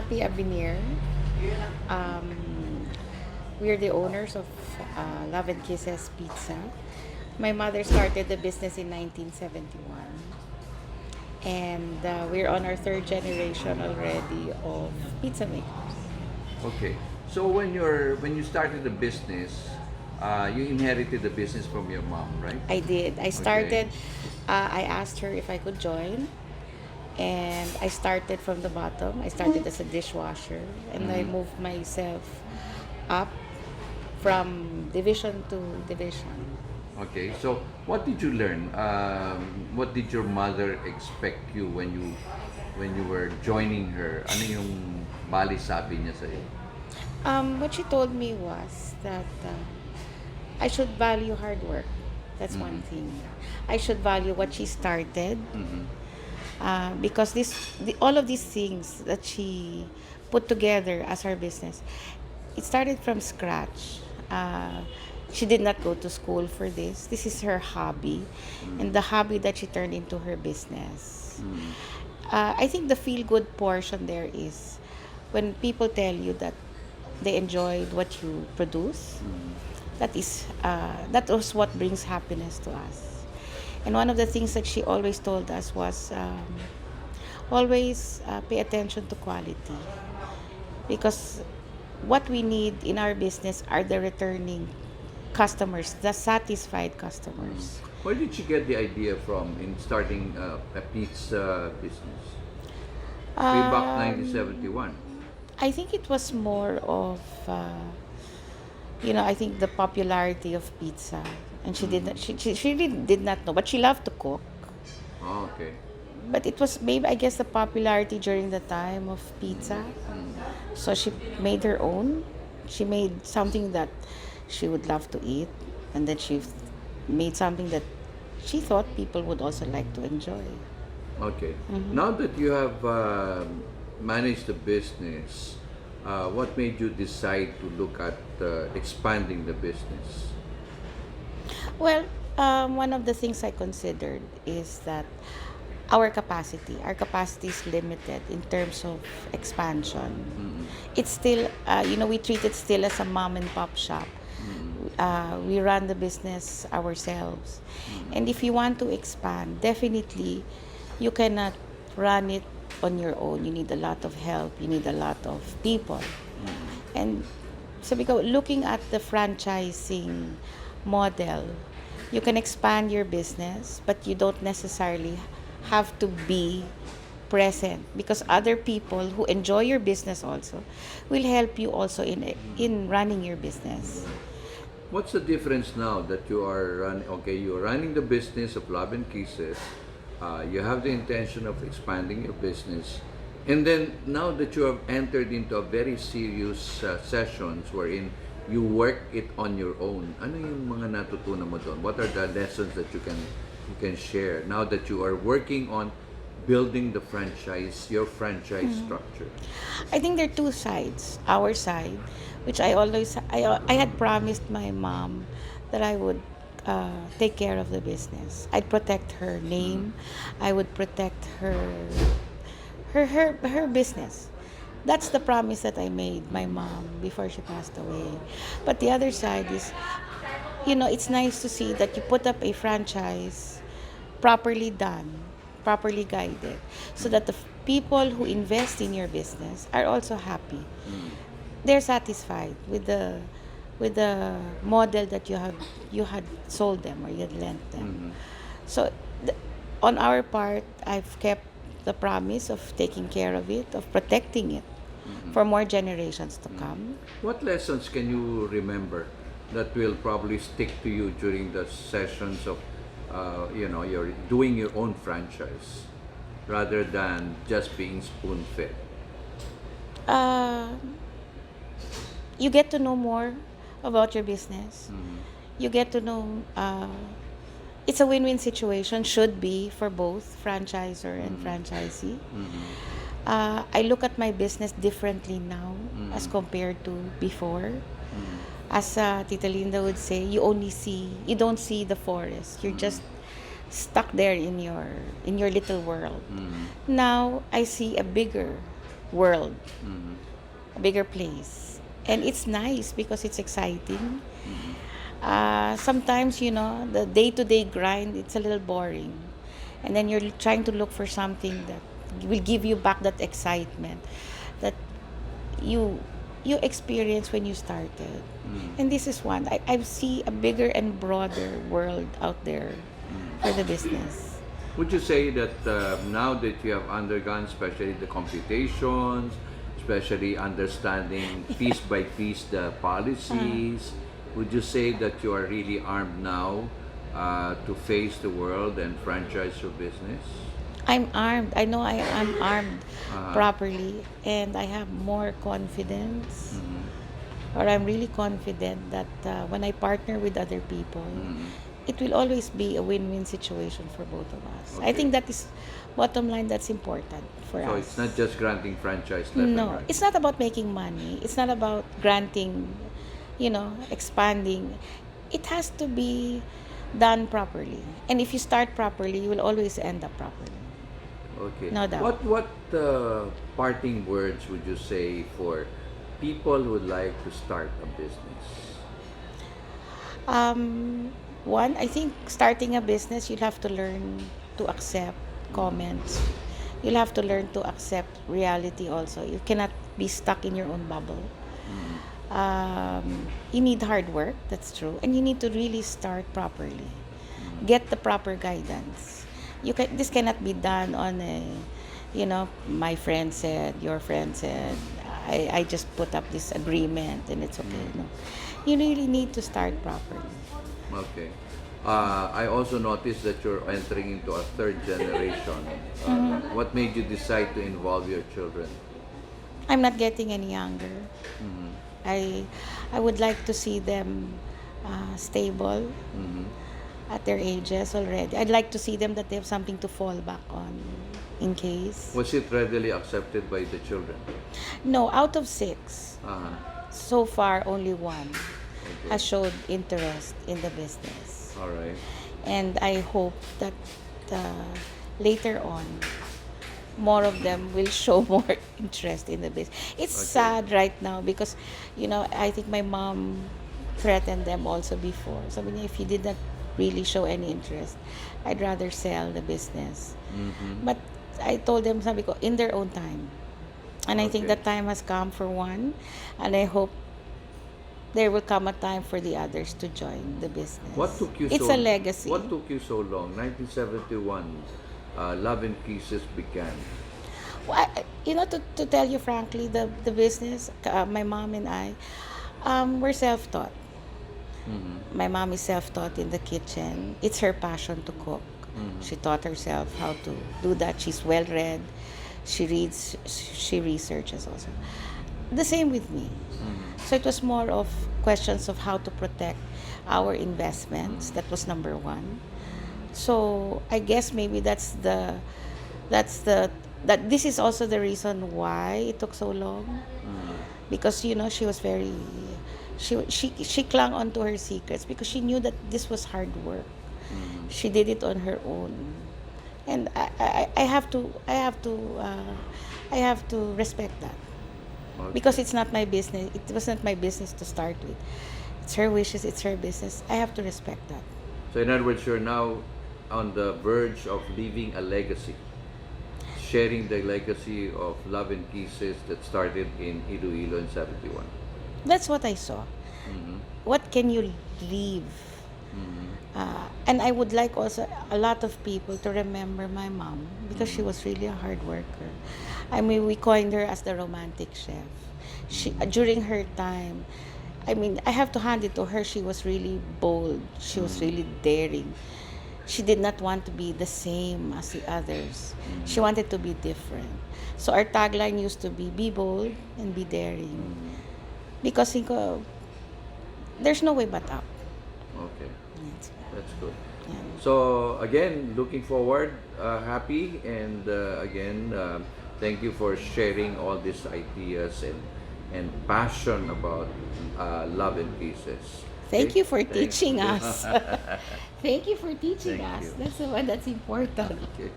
the Abenir. Um, we're the owners of Love and Kisses Pizza. My mother started the business in 1971, and we're on our third generation already of pizza makers. Okay. So when you started the business, you inherited the business from your mom, right? I did. Okay. I asked her if I could join, and I started from the bottom. I started as a dishwasher, and I Mm-hmm. moved myself up from division to division. Okay. So what did you learn? What did your mother expect you when you were joining her? Ano yung bali sabi niya sa'yo? What she told me was that I should value hard work. That's Mm-hmm. one thing. I should value what she started, Mm-hmm. because all of these things that she put together as her business, it started from scratch. She did not go to school for this. This is her hobby, and the hobby that she turned into her business. Mm-hmm. I think the feel good portion there is when people tell you that they enjoyed what you produce. That was what brings happiness to us. And one of the things that she always told us was, always pay attention to quality, because what we need in our business are the returning customers, the satisfied customers. Where did you get the idea from in starting a pizza business? Way back Um, 1971. I think it was more of, I think the popularity of pizza. And she did not, Mm-hmm. she really did not know, but she loved to cook. Oh, okay. But it was maybe, I guess, the popularity during the time of pizza. Mm-hmm. So she made her own. She made something that she would love to eat, and then she made something that she thought people would also like to enjoy. Okay. Mm-hmm. Now that you have managed the business, what made you decide to look at expanding the business? Well, one of the things I considered is that our capacity is limited in terms of expansion. Mm-hmm. It's still, we treat it still as a mom and pop shop. Mm-hmm. We run the business ourselves. Mm-hmm. And if you want to expand, definitely you cannot run it on your own. You need a lot of help, you need a lot of people. And so, because looking at the franchising model, you can expand your business, but you don't necessarily have to be present, because other people who enjoy your business also will help you also in running your business. What's the difference now that you are running? Okay, you're running the business of Love and Kisses. You have the intention of expanding your business, and then now that you have entered into a very serious sessions wherein you work it on your own. Ano yung mga natutunan mo doon? What are the lessons that you can share now that you are working on building your franchise structure? I think there are two sides. Our side, which I had promised my mom that I would take care of the business. I'd protect her name. I would protect her business. That's the promise that I made my mom before she passed away. But the other side is, it's nice to see that you put up a franchise properly done, properly guided, so that the people who invest in your business are also happy. They're satisfied with the model that you had sold them or you had lent them. Mm-hmm. So on our part, I've kept the promise of taking care of it, of protecting it for more generations to come. What lessons can you remember that will probably stick to you during the sessions of, you're doing your own franchise rather than just being spoon fed? Uh, you get to know more about your business. Mm-hmm. You get to know, it's a win-win situation, should be, for both franchisor and franchisee. Mm-hmm. I look at my business differently now as Mm-hmm. compared to before. Mm-hmm. As Tita Linda would say, you don't see the forest. You're just stuck there in your little world. Mm-hmm. Now I see a bigger world, Mm-hmm. a bigger place. And it's nice because it's exciting. Sometimes, the day-to-day grind, it's a little boring. And then you're trying to look for something that will give you back that excitement that you you experienced when you started. And this is one. I see a bigger and broader world out there for the business. Would you say that now that you have undergone, especially the computations, especially understanding piece by piece the policies, would you say that you are really armed now to face the world and franchise your business? I'm armed. I know I am armed properly, and I have more confidence, or I'm really confident that when I partner with other people, it will always be a win-win situation for both of us. I Okay. think that is bottom line. That's important for So us. it's not just granting franchise left and No, right. it's not about making money. It's not about granting, expanding. It has to be done properly. And if you start properly, you will always end up properly. Okay. No doubt. What parting words would you say for people who would like to start a business? One, I think starting a business, you'll have to learn to accept comments. You'll have to learn to accept reality also. You cannot be stuck in your own bubble. You need hard work, that's true. And you need to really start properly. Get the proper guidance. This cannot be done on my friend said, your friend said, I just put up this agreement and it's okay. No. You really need to start properly. Okay. I also noticed that you're entering into a third generation. What made you decide to involve your children? I'm not getting any younger. I would like to see them stable at their ages already. I'd like to see them that they have something to fall back on in case. Was it readily accepted by the children? No, out of 6, Uh-huh. so far only one Okay. has showed interest in the business. All right. And I hope that later on, more of them will show more interest in the business. It's Okay. sad right now because, I think my mom threatened them also before. So, if you did not really show any interest, I'd rather sell the business. But I told them, sabi ko, in their own time. And I think Okay. that time has come for one. And I hope there will come a time for the others to join the business. What took you It's so a legacy. What took you so long? 1971, Love and Kisses began. Well, to tell you frankly, the business, my mom and I, we're self-taught. My mom is self-taught in the kitchen. It's her passion to cook. She taught herself how to do that. She's well-read. She reads, she researches also. The same with me. So it was more of questions of how to protect our investments. That was number one. So I guess maybe that this is also the reason why it took so long. Because she was very she clung onto her secrets because she knew that this was hard work. She did it on her own. And I have to respect that. Okay. Because it's not my business. It wasn't my business to start with. It's her wishes, it's her business. I have to respect that. So in other words, you're now on the verge of leaving a legacy, sharing the legacy of Love and Kisses that started in Iloilo in 71. That's what I saw. What can you leave? And I would like also a lot of people to remember my mom because she was really a hard worker. We coined her as the romantic chef. During her time, I have to hand it to her. She was really bold. She was really daring. She did not want to be the same as the others. She wanted to be different. So our tagline used to be bold and be daring. Because there's no way but up. Okay, Yes. that's good. Yeah. So again, looking forward, happy, and again, thank you for sharing all these ideas and passion about Love and Kisses. Thank Okay? you for Thank teaching you. us. Thank you for teaching Thank us. you. That's the one that's important. Okay.